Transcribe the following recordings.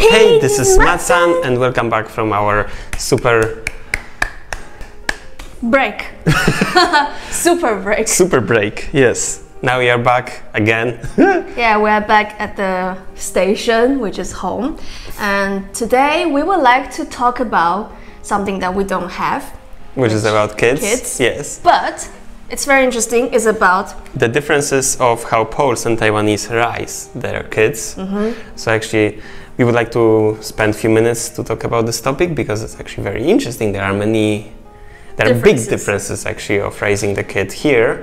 Hey, this is MATSAN and welcome back from our super break. Super break, yes. Now we are back again. Yeah, we are back at the station, which is home. And today we would like to talk about something that we don't have. Which is about kids. Yes. But it's very interesting. It's about the differences of how Poles and Taiwanese raise their kids. So actually, we would like to spend a few minutes to talk about this topic because it's actually very interesting. There are big differences actually of raising the kid here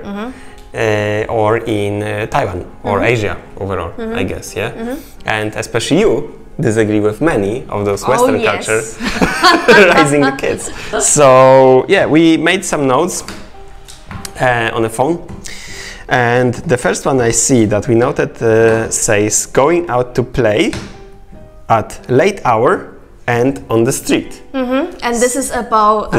or in Taiwan or Asia overall, I guess, yeah? And especially you disagree with many of those Western cultures raising the kids. So yeah, we made some notes on the phone. And the first one I see that we noted says going out to play at late hour and on the street. And this is about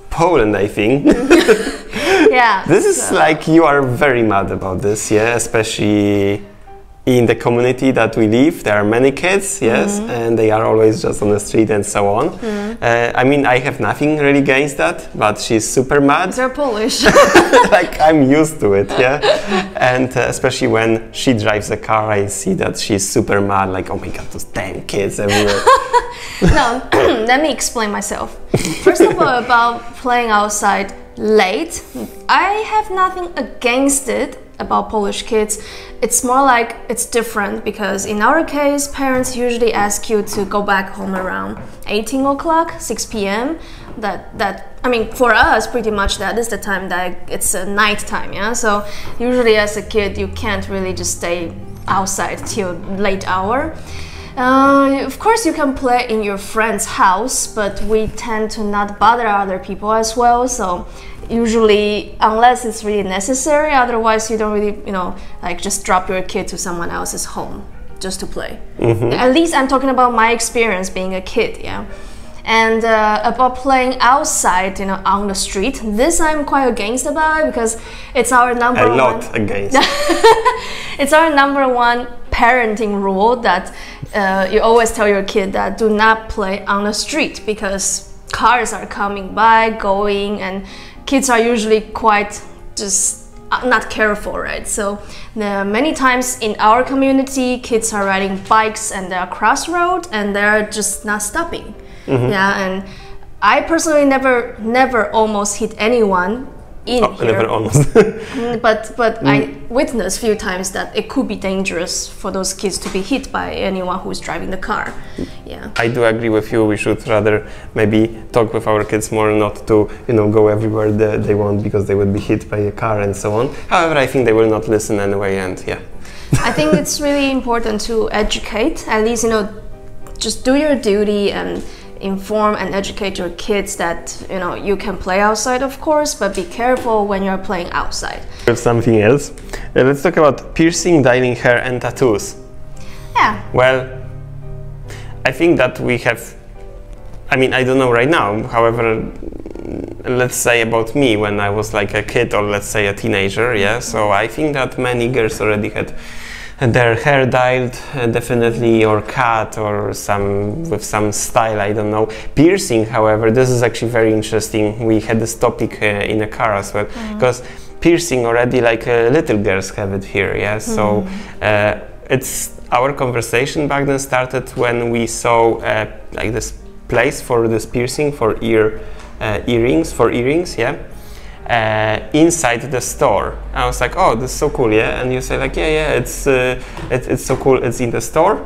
Poland, I think. Yeah. This is like you are very mad about this, yeah, especially in the community that we live. There are many kids, yes, and they are always just on the street and so on. I mean, I have nothing really against that, but she's super mad. They're Polish. Like, I'm used to it, yeah. And especially when she drives the car, I see that she's super mad, like, oh my god, those damn kids everywhere. No, let me explain myself. First of all, about playing outside late, I have nothing against it about Polish kids. It's more like it's different because in our case, parents usually ask you to go back home around 18 o'clock, 6 p.m. I mean, for us, pretty much that is the time that it's a night time, yeah? So usually as a kid, you can't really just stay outside till late hour. Of course, you can play in your friend's house, but we tend to not bother other people as well. So usually, unless it's really necessary, otherwise you don't really, like just drop your kid to someone else's home just to play. At least I'm talking about my experience being a kid, yeah. And about playing outside, on the street, this I'm quite against about it because it's our number one. A lot against. It's our number one parenting rule that you always tell your kid that do not play on the street because cars are coming by, going, and kids are usually quite just not careful, right? So many times in our community, kids are riding bikes and they're crossroad and they're just not stopping. Yeah, and I personally never almost hit anyone in here. Never almost. but I witnessed a few times that it could be dangerous for those kids to be hit by anyone who's driving the car. Yeah. I do agree with you. We should rather maybe talk with our kids more, not to go everywhere they want because they would be hit by a car and so on. However, I think they will not listen anyway, and yeah. I think it's really important to educate. At least just do your duty and inform and educate your kids that you can play outside, of course, but be careful when you're playing outside. There's something else. Let's talk about piercing, dyeing hair, and tattoos. Yeah. Well, I think that we have. I mean, I don't know right now. However, let's say about me when I was like a kid or let's say a teenager. Yeah. So I think that many girls already had their hair dyed, definitely, or cut, or with some style, I don't know. Piercing, however, this is actually very interesting. We had this topic in a car as well, because piercing already, like little girls have it here, yeah. So it's our conversation back then started when we saw like this place for this piercing for earrings, yeah. Inside the store. I was like, oh, this is so cool, yeah? And you say like, yeah, it's so cool, it's in the store.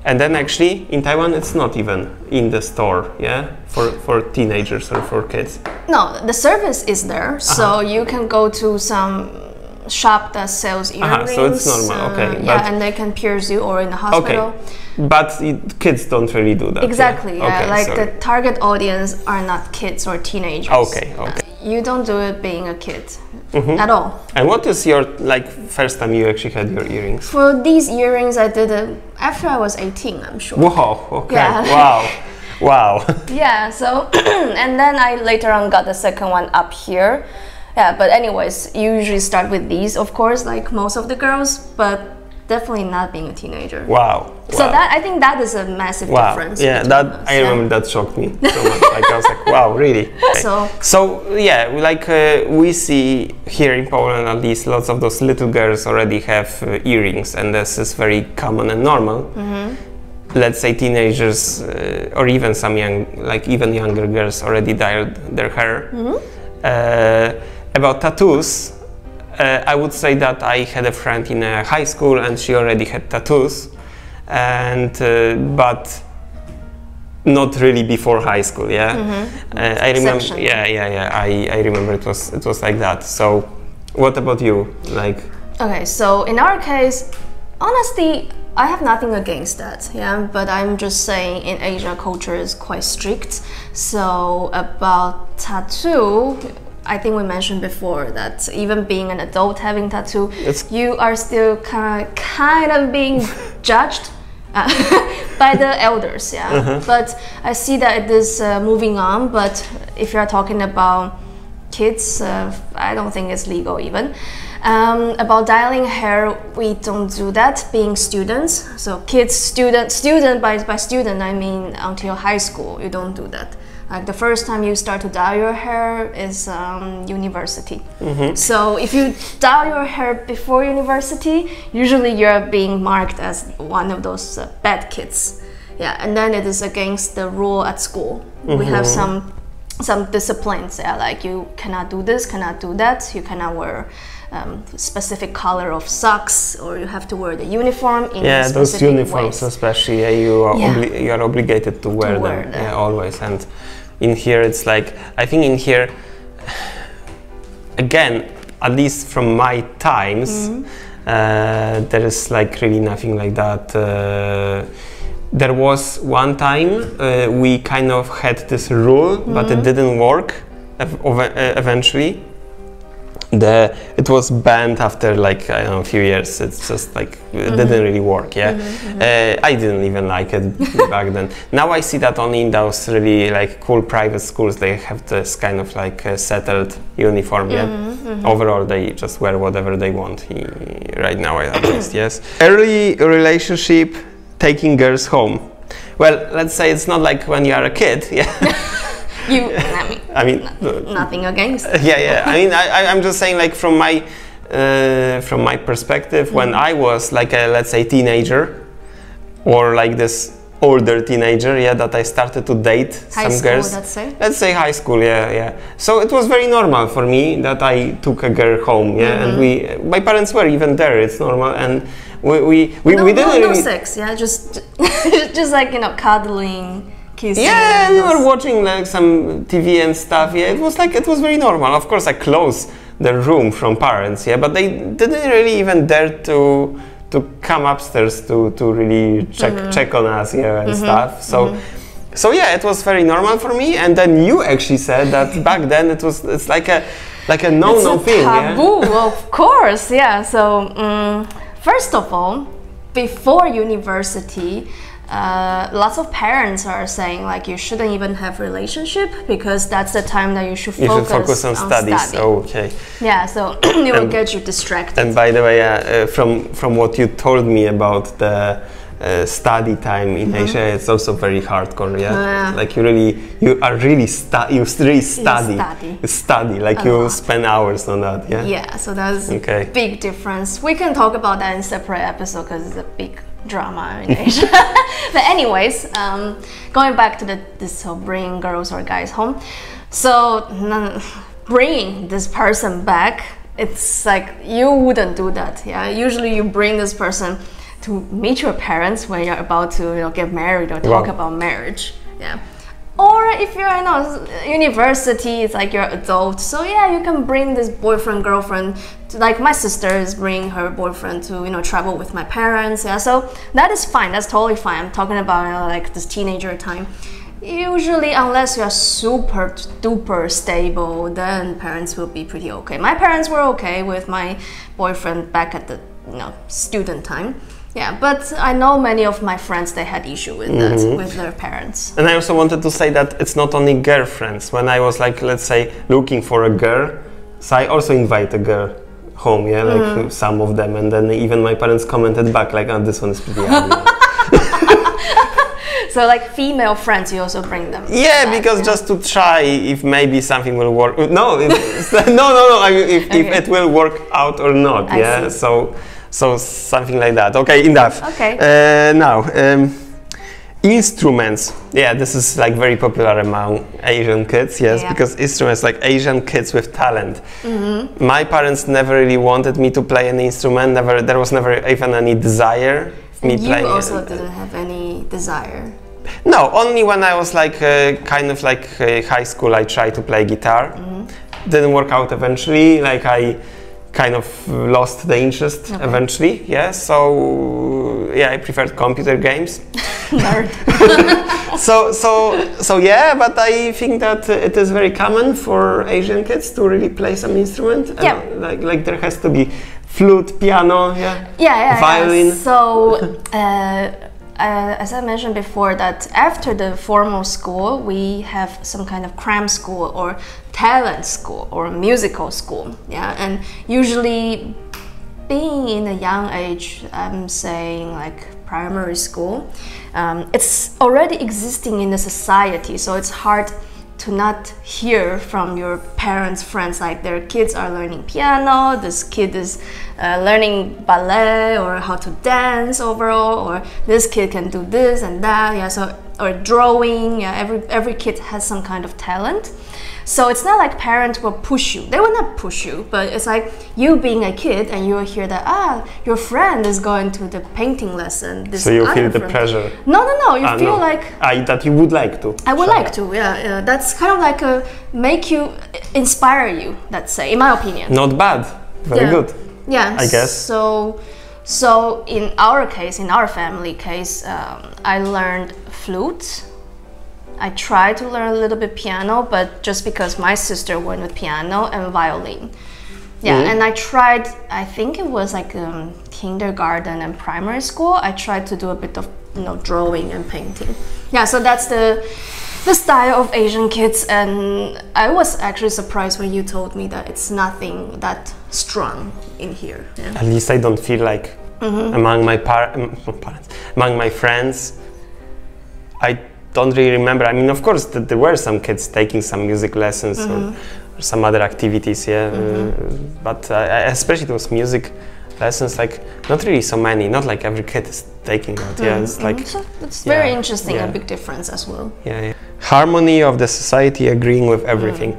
And then actually, in Taiwan, it's not even in the store, yeah? For teenagers or for kids. No, the service is there, so you can go to some shop that sells earrings. So it's normal, okay. Yeah, and they can pierce you, or in the hospital. Okay. But kids don't really do that. Exactly, yeah. Okay, like the target audience are not kids or teenagers. Okay. You don't do it being a kid at all. And what is your first time you actually had your earrings? For these earrings, I did it after I was 18, I'm sure. Wow, okay, yeah. Wow. Yeah, so, and then I later on got the second one up here. Yeah, but anyways, you usually start with these, of course, like most of the girls, but definitely not being a teenager. Wow. So that, I think that is a massive difference. Yeah, that us. I remember that shocked me so much. Like I was like, wow, really? So yeah, like we see here in Poland at least lots of those little girls already have earrings, and this is very common and normal. Let's say teenagers or even some even younger girls already dyed their hair. About tattoos, I would say that I had a friend in high school and she already had tattoos, and but not really before high school. Yeah, I remember. I remember it was like that. So, what about you? Like, okay, so in our case, honestly, I have nothing against that. Yeah, but I'm just saying in Asia, culture is quite strict. So about tattoo, I think we mentioned before that even being an adult having tattoo, you are still kind of being judged by the elders. Yeah, but I see that it is moving on. But if you are talking about kids, I don't think it's legal even. About dyeing hair, we don't do that being students. So kids, student by student, I mean until high school, you don't do that. Like the first time you start to dye your hair is university. So if you dye your hair before university, usually you're being marked as one of those bad kids. Yeah, and then it is against the rule at school. We have some disciplines. Yeah, like you cannot do this, cannot do that. You cannot wear specific color of socks, or you have to wear the uniform in those uniforms ways. Especially you are obligated to wear them. Yeah, always. And in here it's like, I think in here again, at least from my times, there is like really nothing like that. There was one time we kind of had this rule, but it didn't work eventually. It was banned after like, I don't know, a few years. It's just like it didn't really work. Yeah, I didn't even like it back then. Now I see that only in those really like cool private schools they have this kind of like settled uniform. Yeah, overall they just wear whatever they want. Right now, at least. Yes. Early relationship, taking girls home. Well, let's say it's not like when you are a kid. Yeah. I mean, nothing against. Yeah. I mean, I'm just saying, like from my perspective, when I was like a, let's say, teenager, or like this older teenager, that I started to date some girls. Let's say high school. Yeah. So it was very normal for me that I took a girl home. Yeah, and my parents were even there. It's normal, and we didn't really... No sex. Yeah, just like cuddling. Yeah, we were watching like some TV and stuff. Yeah, it was very normal. Of course, I closed the room from parents. Yeah, but they didn't really even dare to come upstairs to really check on us. Yeah, and stuff. So yeah, it was very normal for me. And then you actually said that back then it's like a no thing. Taboo, of course. Yeah. So first of all, before university. Lots of parents are saying like you shouldn't even have relationship because that's the time that you should focus on studies. Oh, okay. Yeah, so it will get you distracted. And by the way, from what you told me about the study time in Asia, it's also very hardcore. Yeah, like you really study. Like you spend hours on that. Yeah. Yeah, so that's a big difference. We can talk about that in a separate episode because it's a big drama in Asia. But anyways, going back to this whole bringing girls or guys home. So bringing this person back, it's like you wouldn't do that. Yeah, usually you bring this person to meet your parents when you're about to get married or talk about marriage. Yeah. Or if you're in university, it's like you're adult. So yeah, you can bring this boyfriend, girlfriend. Like my sister is bringing her boyfriend to travel with my parents. Yeah, so that is fine. That's totally fine. I'm talking about like this teenager time. Usually, unless you are super duper stable, then parents will be pretty okay. My parents were okay with my boyfriend back at the student time. Yeah, but I know many of my friends, they had issue with that, with their parents. And I also wanted to say that it's not only girlfriends. When I was like, let's say, looking for a girl, so I also invite a girl home, yeah, like some of them, and then even my parents commented back like, "Oh, this one is pretty ugly." So like female friends, you also bring them. Yeah, back, because just to try if maybe something will work. No, no. I mean, if it will work out or not. I see. So something like that. Okay, enough. Okay. Now, instruments. Yeah, this is like very popular among Asian kids. Yes, because instruments, like Asian kids with talent. My parents never really wanted me to play an instrument. There was never even any desire. And you also didn't have any desire? No, only when I was like kind of like high school, I tried to play guitar. Didn't work out eventually. Like I kind of lost the interest eventually. Yeah, so yeah, I preferred computer games. Nerd. so yeah, but I think that it is very common for Asian kids to really play some instrument. Yeah. Like there has to be flute, piano, violin. Yeah. So, as I mentioned before, that after the formal school, we have some kind of cram school or talent school or musical school. Yeah, and usually, being in a young age, I'm saying like primary school, it's already existing in the society, so it's hard to not hear from your parents' friends like their kids are learning piano, this kid is learning ballet or how to dance overall, or this kid can do this and that, or drawing. Every kid has some kind of talent. So it's not like parents will push you. They will not push you, but it's like you being a kid and you will hear that, your friend is going to the painting lesson. So you feel the pressure? No. You feel like... that you would like to? I would like to, yeah. That's kind of like make you, inspire you, let's say, in my opinion. Not bad. Very good. Yeah. I guess. So in our case, in our family case, I learned flute. I tried to learn a little bit piano, but just because my sister went with piano and violin. Yeah, and I tried, I think it was like kindergarten and primary school, I tried to do a bit of drawing and painting. Yeah, so that's the style of Asian kids, and I was actually surprised when you told me that it's nothing that strong in here. Yeah. At least I don't feel like among my parents, among my friends, I don't really remember. I mean, of course, there were some kids taking some music lessons or some other activities, but especially those music lessons, like not really so many. Not like every kid is taking that. It's like it's very interesting, a big difference as well. Yeah. Harmony of the society, agreeing with everything.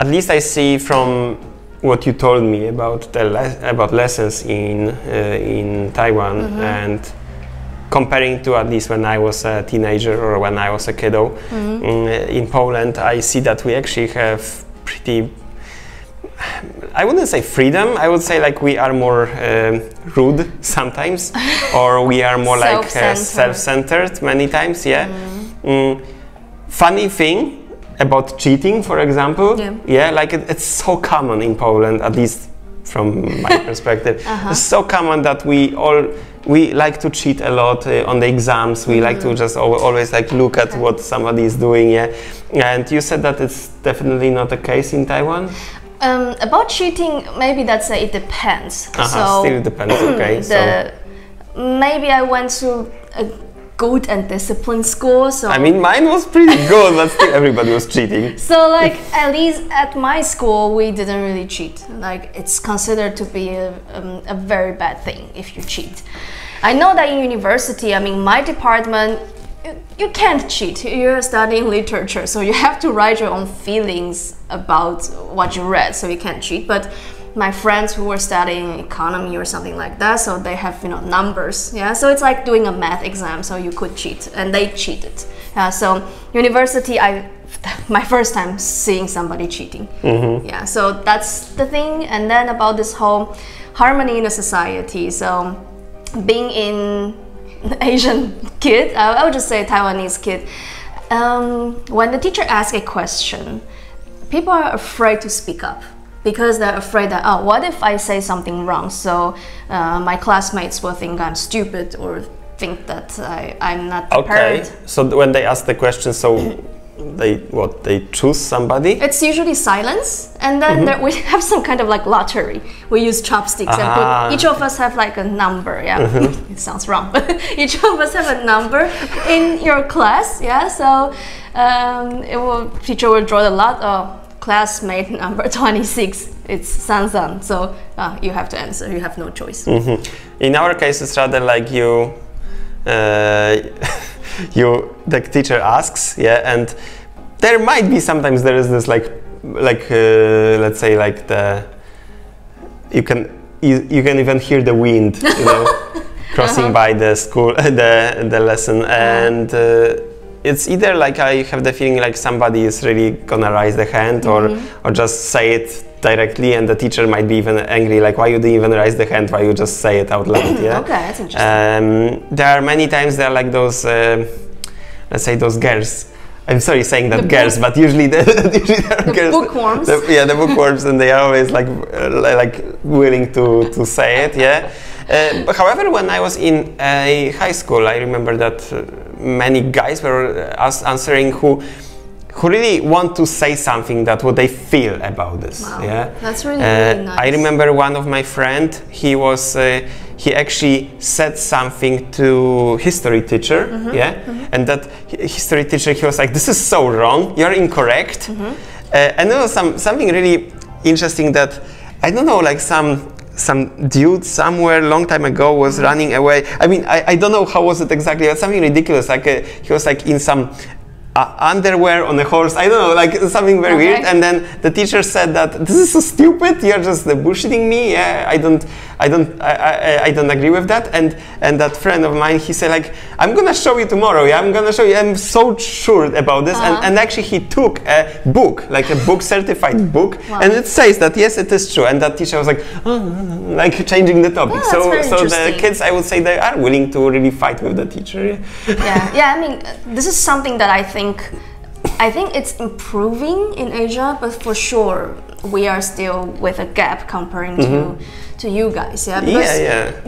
At least I see from what you told me about about lessons in Taiwan and comparing to at least when I was a teenager or when I was a kiddo in Poland, I see that we actually have pretty, I wouldn't say freedom, I would say like we are more rude sometimes, or we are more like self-centered many times, Funny thing about cheating, for example, like it's so common in Poland, at least from my perspective. It's so common that we like to cheat a lot on the exams. We like to just always like look at what somebody is doing. And you said that it's definitely not the case in Taiwan. About cheating, maybe that's it depends. So still depends. Okay. Maybe I went to a good and disciplined school. So I mean, mine was pretty good, but still everybody was cheating. So like at least at my school, we didn't really cheat. Like it's considered to be a very bad thing if you cheat. I know that in university, I mean, my department, you can't cheat. You're studying literature, so you have to write your own feelings about what you read, so you can't cheat. But my friends who were studying economy or something like that, so they have numbers, so it's like doing a math exam, so you could cheat, and they cheated. So university, my first time seeing somebody cheating. So that's the thing. And then about this whole harmony in the society. So being in Asian kid, I would just say Taiwanese kid, when the teacher asks a question, people are afraid to speak up. Because they're afraid that, what if I say something wrong? So my classmates will think I'm stupid or think that I'm not prepared. Okay, so when they ask the question, so they choose somebody? It's usually silence, and then we have some kind of like lottery. We use chopsticks and put, each of us have like a number. Yeah, it sounds wrong, but each of us have a number in your class. Yeah, so teacher will draw the lot of classmate number 26. It's San-san, so you have to answer. You have no choice. In our case, it's rather like you. The teacher asks, and there might be sometimes there is this let's say like you can even hear the wind, crossing by the school, the lesson, and it's either like I have the feeling like somebody is really gonna raise the hand or just say it directly, and the teacher might be even angry, like, why you didn't even raise the hand, why you just say it out loud. Yeah. Okay, that's interesting. There are many times there are like those, let's say those girls. I'm sorry saying that girls, but usually the girls, bookworms. The bookworms, and they are always like willing to say it. Yeah. However, when I was in high school, I remember that many guys were answering who really want to say something that what they feel about this. Wow. Yeah, that's really, really nice. I remember one of my friend. He actually said something to history teacher. And that history teacher, he was like, "This is so wrong. You're incorrect." And there was something really interesting that I don't know, like some dude somewhere long time ago was running away. I mean, I don't know how was it exactly, but something ridiculous. Like he was like in some underwear on a horse. I don't know, like something very weird. And then the teacher said that this is so stupid. You're just bullshitting me. Yeah, I don't agree with that. And that friend of mine, he said like, I'm gonna show you tomorrow. Yeah, I'm gonna show you. I'm so sure about this. And actually, he took a book, like a book certified book, and it says that yes, it is true. And that teacher was like, like changing the topic. So the kids, I would say, they are willing to really fight with the teacher. Yeah. I mean, this is something that I think it's improving in Asia, but for sure we are still with a gap comparing to you guys.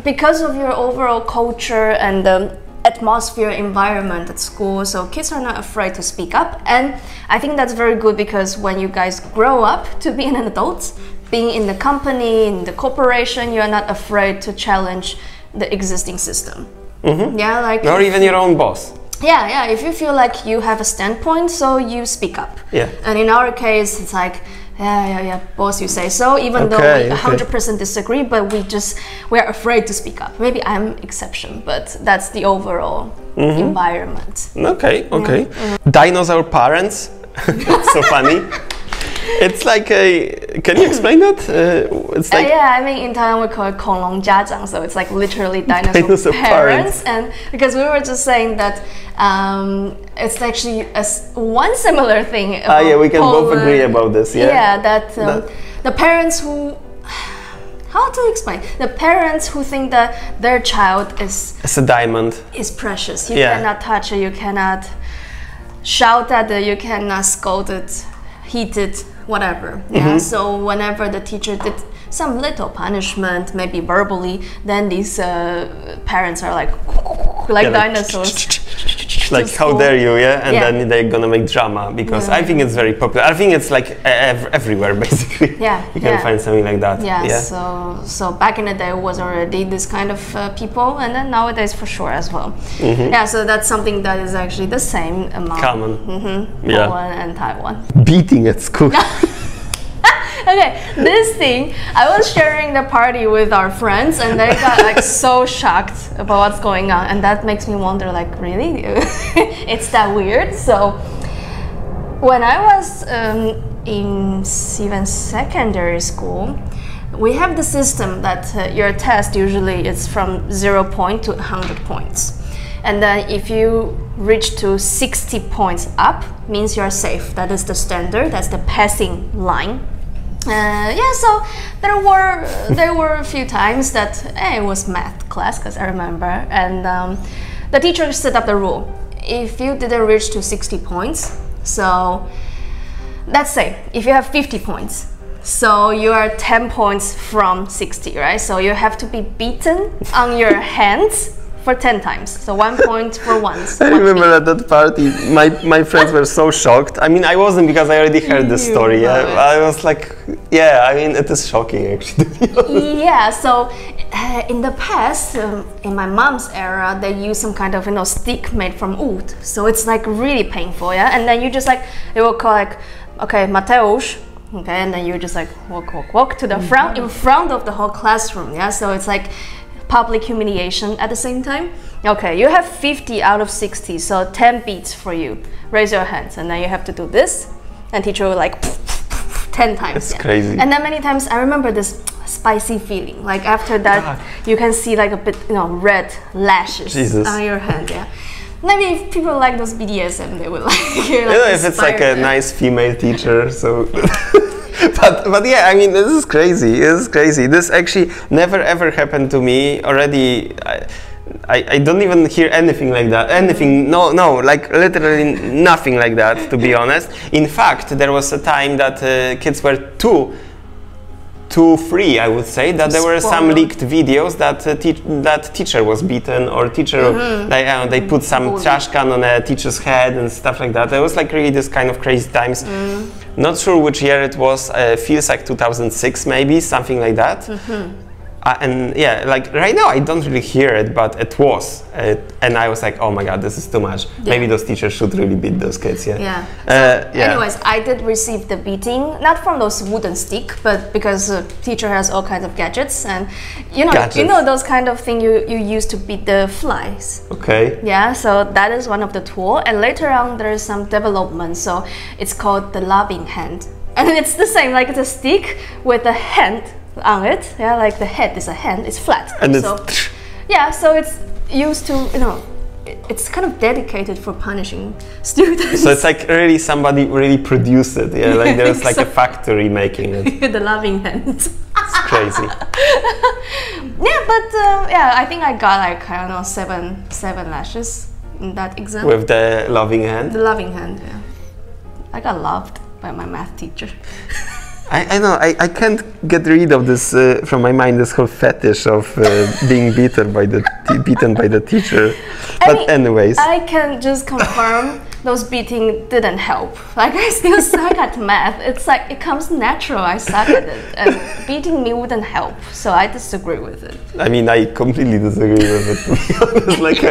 Because of your overall culture and the atmosphere, environment at school, so kids are not afraid to speak up, and I think that's very good, because when you guys grow up to be an adult, being in the company, in the corporation, you are not afraid to challenge the existing system. Or even your own boss. Yeah, if you feel like you have a standpoint, so you speak up. And in our case, it's like, boss, you say so, even though we 100% disagree, but we're afraid to speak up. Maybe I'm exception, but that's the overall environment. Okay. Dinosaur parents. That's so funny. It's like can you explain that? It's like I mean, in Taiwan we call it 恐龙家长, so it's like literally dinosaur parents. And because we were just saying that it's actually one similar thing about we can both agree about this. That the parents who, how to explain, the parents who think that their child is a diamond, is precious. You cannot touch it, you cannot shout at it, you cannot scold it, hit it, whatever. So whenever the teacher did some little punishment, maybe verbally, then these parents are like dinosaurs. Like, how dare you, and then they're gonna make drama, because I think it's very popular. I think it's like everywhere, basically. You can find something like that. So back in the day was already this kind of people, and then nowadays for sure as well. So that's something that is actually the same among Poland and Taiwan. Beating at school. Okay, this thing, I was sharing the party with our friends, and they got like so shocked about what's going on, and that makes me wonder, like, really? It's that weird? So when I was in even secondary school, we have the system that your test usually is from 0 point to 100 points. And then if you reach to 60 points up, means you're safe. That is the standard, that's the passing line. So there were a few times that it was math class, because I remember, and the teacher set up the rule. If you didn't reach to 60 points, so let's say if you have 50 points, so you are 10 points from 60, right? So you have to be beaten on your hands for 10 times. So 1 point for once. I remember at that party, my friends were so shocked. I mean, I wasn't because I already heard the story. Yeah? I was like, yeah, I mean, it is shocking actually. Yeah, so in the past, in my mom's era, they used some kind of stick made from wood. So it's like really painful, yeah. And then you just like they will call like, okay, Mateusz. Okay, and then you just like walk to the front, in front of the whole classroom, yeah? So it's like public humiliation at the same time. Okay, you have 50 out of 60, so 10 beats for you. Raise your hands, and then you have to do this, and teacher will like 10 times. That's crazy. And then many times, I remember this spicy feeling, like after that, you can see like a bit, red lashes on your hand, yeah? Maybe if people like those BDSM, they would like hear like if it's like a nice female teacher, so... but yeah, I mean, this is crazy. This is crazy. This actually never ever happened to me already. I don't even hear anything like that. Anything, no, like literally nothing like that, to be honest. In fact, there was a time that kids were too free, I would say, that there were some leaked videos that that teacher was beaten, or teacher they put some trash can on a teacher's head and stuff like that. It was like really this kind of crazy times. Not sure which year it was. Feels like 2006 maybe, something like that. And yeah, like right now I don't really hear it, but it was, and I was like, oh my god, this is too much. Maybe those teachers should really beat those kids. Yeah. Anyways, I did receive the beating, not from those wooden stick, but because the teacher has all kinds of gadgets, and you know those kind of thing you use to beat the flies. Okay. Yeah, so that is one of the tool, and later on there is some development. So it's called the loving hand, and it's the same, like it's a stick with a hand on it, yeah, like the head is a hand, it's flat, and so so it's used to, it's kind of dedicated for punishing students. So it's like really somebody really produced it, yeah, like there's like a factory making it. The loving hand. It's crazy. Yeah, but I think I got like, I don't know, seven lashes in that exam. With the loving hand? The loving hand, yeah. I got loved by my math teacher. I know, I can't get rid of this from my mind, this whole fetish of being beaten by the teacher. But anyways. I can just confirm those beating didn't help. Like I still suck at math. It's like, it comes natural, I suck at it. And beating me wouldn't help, so I disagree with it. I mean, I completely disagree with it, to be honest. Like,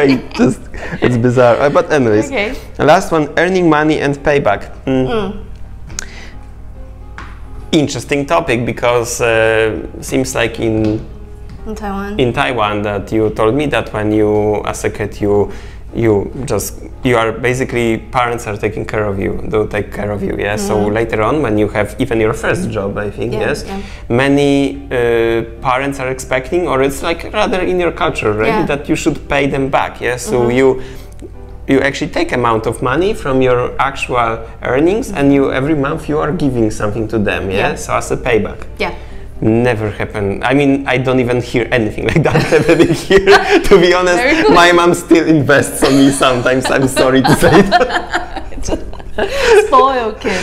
it's bizarre. But anyways, the last one, earning money and payback. Interesting topic, because seems like in Taiwan that you told me that when you as a kid you are basically, parents are taking care of you, they'll take care of you, yeah. So later on, when you have even your first job, I think, many parents are expecting, or it's like rather in your culture, right, that you should pay them back, yeah. So you actually take amount of money from your actual earnings, and every month you are giving something to them, so as a payback. Never happened. I mean, I don't even hear anything like that happening here, to be honest. My mom still invests on me sometimes, I'm sorry to say that. Spoiled kid.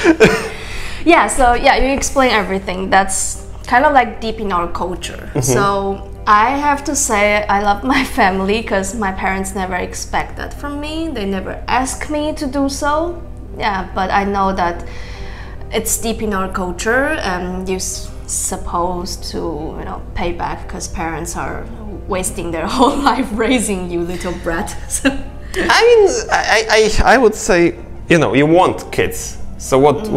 So you explain everything. That's kind of like deep in our culture. So I have to say I love my family, because my parents never expect that from me. They never ask me to do so. But I know that it's deep in our culture, and you're supposed to, pay back, because parents are wasting their whole life raising you, little brat. I would say, you want kids. So what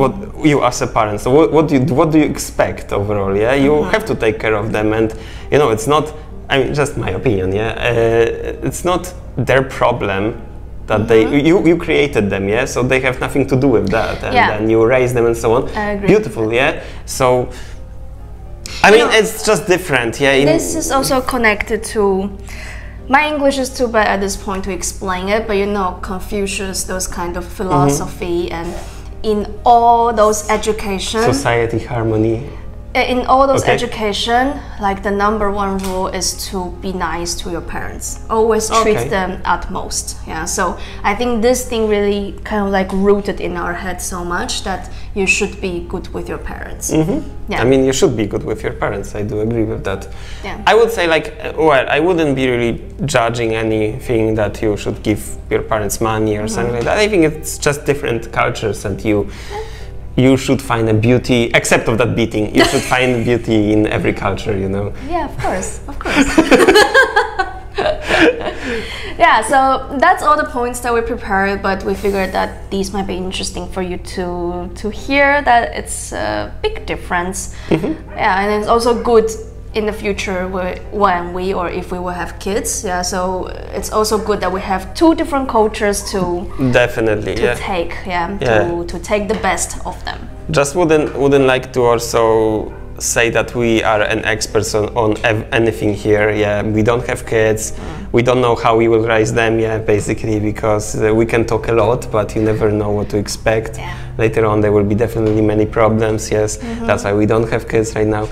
you as a parent, so what do you expect overall? Yeah, you have to take care of them, and it's not, I mean, just my opinion, it's not their problem that you created them, so they have nothing to do with that, and then you raise them and so on. I agree. Beautiful, so I mean, it's just different, this is also connected to, my English is too bad at this point to explain it, but Confucius, those kind of philosophy, and in all those education, society harmony. in all those education, like the #1 rule is to be nice to your parents. Always treat them utmost. Yeah. So I think this thing really kind of like rooted in our head so much that you should be good with your parents. Yeah. I mean, you should be good with your parents. I do agree with that. Yeah. I would say like, well, I wouldn't be really judging anything that you should give your parents money or something like that. I think it's just different cultures, and you should find a beauty, except of that beating, you should find beauty in every culture, you know? Yeah, of course, of course. Yeah, so that's all the points that we prepared, but we figured that these might be interesting for you to hear that it's a big difference. Yeah, and it's also good in the future when we or if we will have kids. Yeah, so it's also good that we have two different cultures to take, to take the best of them. Just wouldn't like to also say that we are an experts on anything here. Yeah, we don't have kids. We don't know how we will raise them. Yeah, basically, because we can talk a lot, but you never know what to expect. Yeah. Later on, there will be definitely many problems. Yes, that's why we don't have kids right now.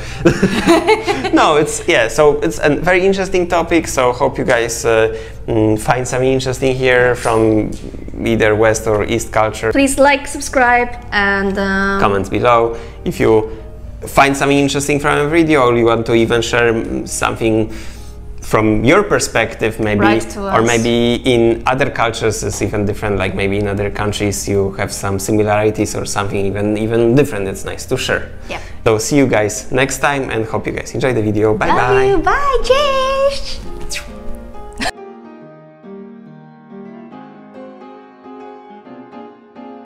No, so it's a very interesting topic. So hope you guys find something interesting here from either West or East culture. Please like, subscribe, and comments below if you find something interesting from a video, or you want to even share something from your perspective, maybe, or maybe in other cultures it's even different, like maybe in other countries you have some similarities or something even different. It's nice to share. Yeah. So see you guys next time, and hope you guys enjoy the video. Bye. Love you. Bye. Cześć.